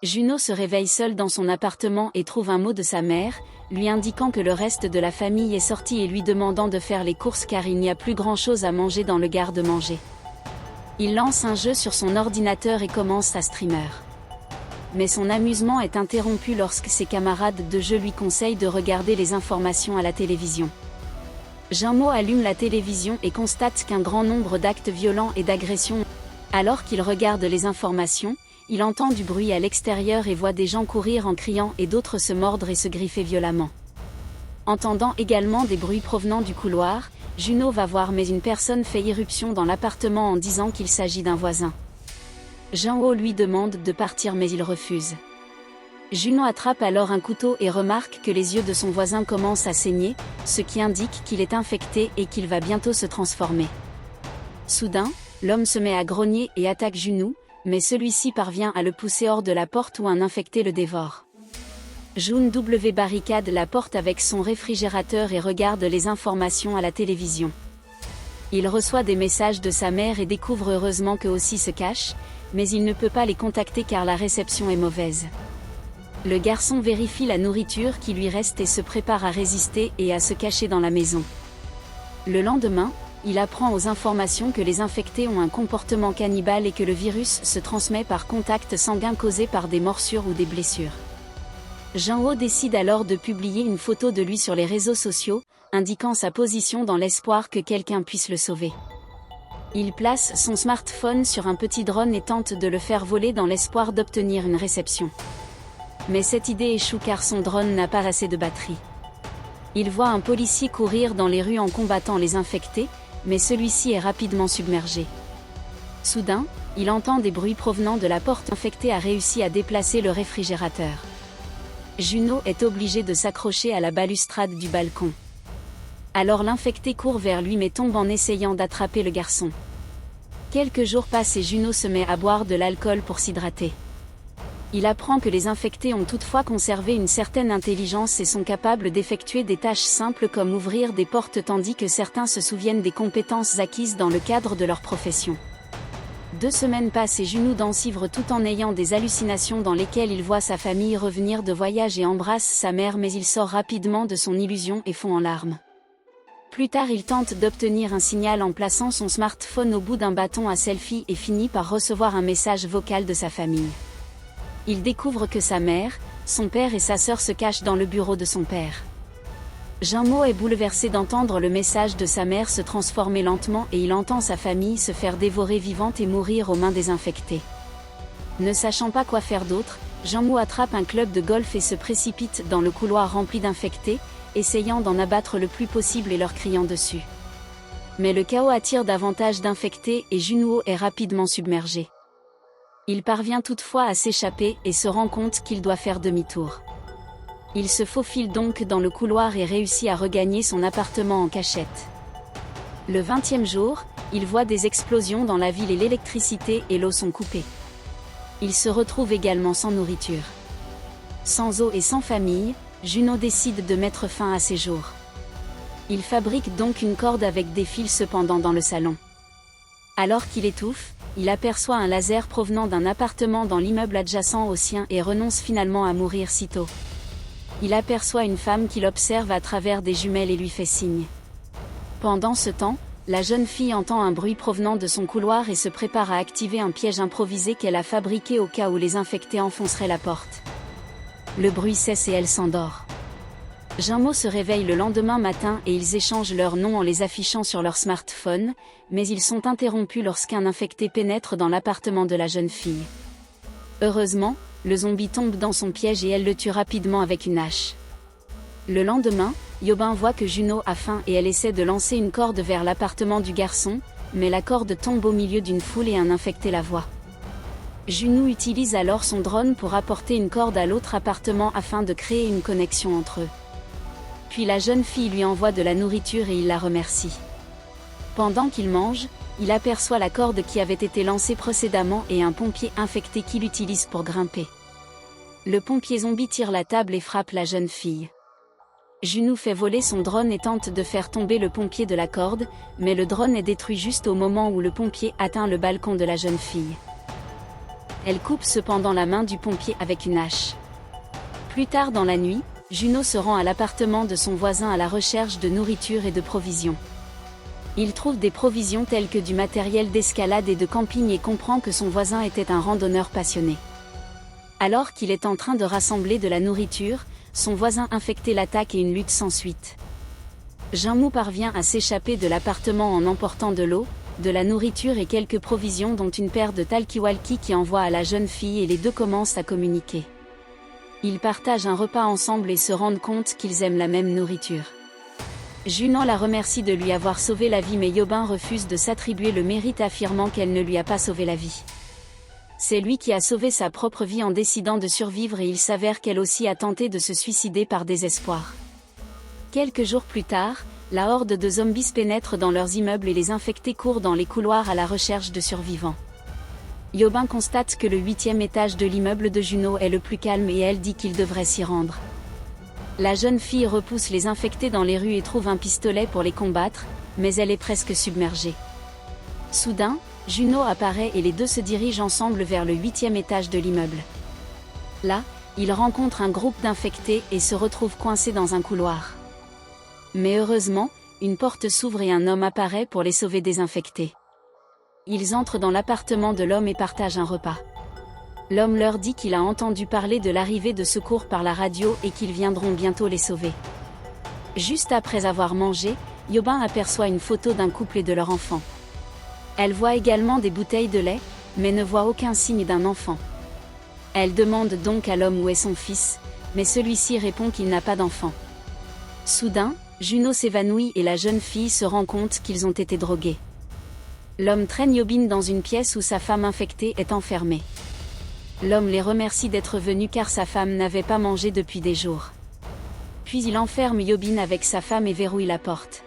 Juno se réveille seule dans son appartement et trouve un mot de sa mère, lui indiquant que le reste de la famille est sorti et lui demandant de faire les courses car il n'y a plus grand-chose à manger dans le garde-manger. Il lance un jeu sur son ordinateur et commence sa streamer. Mais son amusement est interrompu lorsque ses camarades de jeu lui conseillent de regarder les informations à la télévision. Junmo allume la télévision et constate qu'un grand nombre d'actes violents et d'agressions. Alors qu'il regarde les informations, il entend du bruit à l'extérieur et voit des gens courir en criant et d'autres se mordre et se griffer violemment. Entendant également des bruits provenant du couloir, Juno va voir mais une personne fait irruption dans l'appartement en disant qu'il s'agit d'un voisin. Junho lui demande de partir mais il refuse. Juno attrape alors un couteau et remarque que les yeux de son voisin commencent à saigner, ce qui indique qu'il est infecté et qu'il va bientôt se transformer. Soudain, l'homme se met à grogner et attaque Juno, mais celui-ci parvient à le pousser hors de la porte où un infecté le dévore. Jun W barricade la porte avec son réfrigérateur et regarde les informations à la télévision. Il reçoit des messages de sa mère et découvre heureusement qu'eux aussi se cachent, mais il ne peut pas les contacter car la réception est mauvaise. Le garçon vérifie la nourriture qui lui reste et se prépare à résister et à se cacher dans la maison. Le lendemain, il apprend aux informations que les infectés ont un comportement cannibale et que le virus se transmet par contact sanguin causé par des morsures ou des blessures. Junho décide alors de publier une photo de lui sur les réseaux sociaux, indiquant sa position dans l'espoir que quelqu'un puisse le sauver. Il place son smartphone sur un petit drone et tente de le faire voler dans l'espoir d'obtenir une réception. Mais cette idée échoue car son drone n'a pas assez de batterie. Il voit un policier courir dans les rues en combattant les infectés, mais celui-ci est rapidement submergé. Soudain, il entend des bruits provenant de la porte. L'infecté a réussi à déplacer le réfrigérateur. Juno est obligé de s'accrocher à la balustrade du balcon. Alors l'infecté court vers lui mais tombe en essayant d'attraper le garçon. Quelques jours passent et Juno se met à boire de l'alcool pour s'hydrater. Il apprend que les infectés ont toutefois conservé une certaine intelligence et sont capables d'effectuer des tâches simples comme ouvrir des portes tandis que certains se souviennent des compétences acquises dans le cadre de leur profession. 2 semaines passent et Juno s'enivre tout en ayant des hallucinations dans lesquelles il voit sa famille revenir de voyage et embrasse sa mère mais il sort rapidement de son illusion et fond en larmes. Plus tard il tente d'obtenir un signal en plaçant son smartphone au bout d'un bâton à selfie et finit par recevoir un message vocal de sa famille. Il découvre que sa mère, son père et sa sœur se cachent dans le bureau de son père. Junmo est bouleversé d'entendre le message de sa mère se transformer lentement et il entend sa famille se faire dévorer vivante et mourir aux mains des infectés. Ne sachant pas quoi faire d'autre, Junmo attrape un club de golf et se précipite dans le couloir rempli d'infectés, essayant d'en abattre le plus possible et leur criant dessus. Mais le chaos attire davantage d'infectés et Junho est rapidement submergé. Il parvient toutefois à s'échapper et se rend compte qu'il doit faire demi-tour. Il se faufile donc dans le couloir et réussit à regagner son appartement en cachette. Le 20e jour, il voit des explosions dans la ville et l'électricité et l'eau sont coupées. Il se retrouve également sans nourriture. Sans eau et sans famille, Juno décide de mettre fin à ses jours. Il fabrique donc une corde avec des fils cependant dans le salon. Alors qu'il étouffe, il aperçoit un laser provenant d'un appartement dans l'immeuble adjacent au sien et renonce finalement à mourir sitôt. Il aperçoit une femme qui l'observe à travers des jumelles et lui fait signe. Pendant ce temps, la jeune fille entend un bruit provenant de son couloir et se prépare à activer un piège improvisé qu'elle a fabriqué au cas où les infectés enfonceraient la porte. Le bruit cesse et elle s'endort. Junmo se réveille le lendemain matin et ils échangent leurs noms en les affichant sur leur smartphone, mais ils sont interrompus lorsqu'un infecté pénètre dans l'appartement de la jeune fille. Heureusement, le zombie tombe dans son piège et elle le tue rapidement avec une hache. Le lendemain, Yobin voit que Juno a faim et elle essaie de lancer une corde vers l'appartement du garçon, mais la corde tombe au milieu d'une foule et un infecté la voit. Juno utilise alors son drone pour apporter une corde à l'autre appartement afin de créer une connexion entre eux. Puis la jeune fille lui envoie de la nourriture et il la remercie. Pendant qu'il mange, il aperçoit la corde qui avait été lancée précédemment et un pompier infecté qui l'utilise pour grimper. Le pompier zombie tire la table et frappe la jeune fille. Juno fait voler son drone et tente de faire tomber le pompier de la corde, mais le drone est détruit juste au moment où le pompier atteint le balcon de la jeune fille. Elle coupe cependant la main du pompier avec une hache. Plus tard dans la nuit, Juno se rend à l'appartement de son voisin à la recherche de nourriture et de provisions. Il trouve des provisions telles que du matériel d'escalade et de camping et comprend que son voisin était un randonneur passionné. Alors qu'il est en train de rassembler de la nourriture, son voisin infecté l'attaque et une lutte s'ensuit. Junmo parvient à s'échapper de l'appartement en emportant de l'eau, de la nourriture et quelques provisions dont une paire de talkie-walkie qui envoie à la jeune fille et les deux commencent à communiquer. Ils partagent un repas ensemble et se rendent compte qu'ils aiment la même nourriture. Juno la remercie de lui avoir sauvé la vie mais Yobin refuse de s'attribuer le mérite affirmant qu'elle ne lui a pas sauvé la vie. C'est lui qui a sauvé sa propre vie en décidant de survivre et il s'avère qu'elle aussi a tenté de se suicider par désespoir. Quelques jours plus tard, la horde de zombies pénètre dans leurs immeubles et les infectés courent dans les couloirs à la recherche de survivants. Yobin constate que le 8e étage de l'immeuble de Juno est le plus calme et elle dit qu'il devrait s'y rendre. La jeune fille repousse les infectés dans les rues et trouve un pistolet pour les combattre, mais elle est presque submergée. Soudain, Juno apparaît et les deux se dirigent ensemble vers le 8e étage de l'immeuble. Là, ils rencontrent un groupe d'infectés et se retrouvent coincés dans un couloir. Mais heureusement, une porte s'ouvre et un homme apparaît pour les sauver des infectés. Ils entrent dans l'appartement de l'homme et partagent un repas. L'homme leur dit qu'il a entendu parler de l'arrivée de secours par la radio et qu'ils viendront bientôt les sauver. Juste après avoir mangé, Yobin aperçoit une photo d'un couple et de leur enfant. Elle voit également des bouteilles de lait, mais ne voit aucun signe d'un enfant. Elle demande donc à l'homme où est son fils, mais celui-ci répond qu'il n'a pas d'enfant. Soudain, Juno s'évanouit et la jeune fille se rend compte qu'ils ont été drogués. L'homme traîne Yobin dans une pièce où sa femme infectée est enfermée. L'homme les remercie d'être venus car sa femme n'avait pas mangé depuis des jours. Puis il enferme Yobin avec sa femme et verrouille la porte.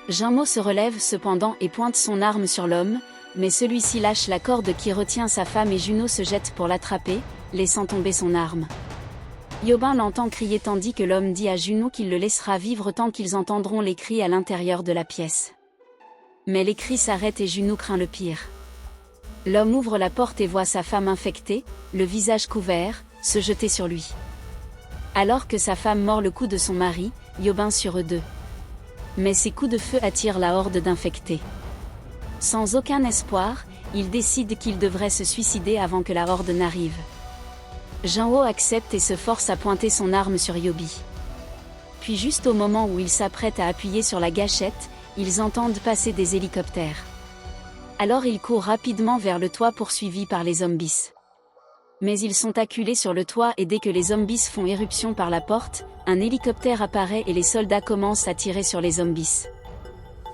Junmo se relève cependant et pointe son arme sur l'homme, mais celui-ci lâche la corde qui retient sa femme et Juno se jette pour l'attraper, laissant tomber son arme. Yobin l'entend crier tandis que l'homme dit à Juno qu'il le laissera vivre tant qu'ils entendront les cris à l'intérieur de la pièce. Mais les cris s'arrêtent et Juno craint le pire. L'homme ouvre la porte et voit sa femme infectée, le visage couvert, se jeter sur lui. Alors que sa femme mord le cou de son mari, Yobin sur eux deux. Mais ces coups de feu attirent la horde d'infectés. Sans aucun espoir, il décide qu'il devrait se suicider avant que la horde n'arrive. Junho accepte et se force à pointer son arme sur Yobi. Puis juste au moment où il s'apprête à appuyer sur la gâchette, ils entendent passer des hélicoptères. Alors il court rapidement vers le toit poursuivi par les zombies. Mais ils sont acculés sur le toit et dès que les zombies font éruption par la porte, un hélicoptère apparaît et les soldats commencent à tirer sur les zombies.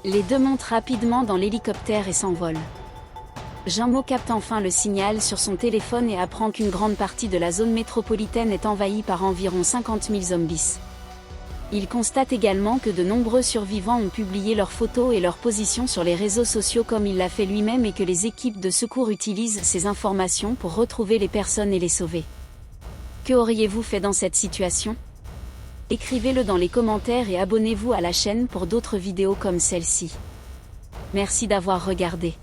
Les deux montent rapidement dans l'hélicoptère et s'envolent. Junmo capte enfin le signal sur son téléphone et apprend qu'une grande partie de la zone métropolitaine est envahie par environ 50 000 zombies. Il constate également que de nombreux survivants ont publié leurs photos et leurs positions sur les réseaux sociaux comme il l'a fait lui-même et que les équipes de secours utilisent ces informations pour retrouver les personnes et les sauver. Que auriez-vous fait dans cette situation ? Écrivez-le dans les commentaires et abonnez-vous à la chaîne pour d'autres vidéos comme celle-ci. Merci d'avoir regardé.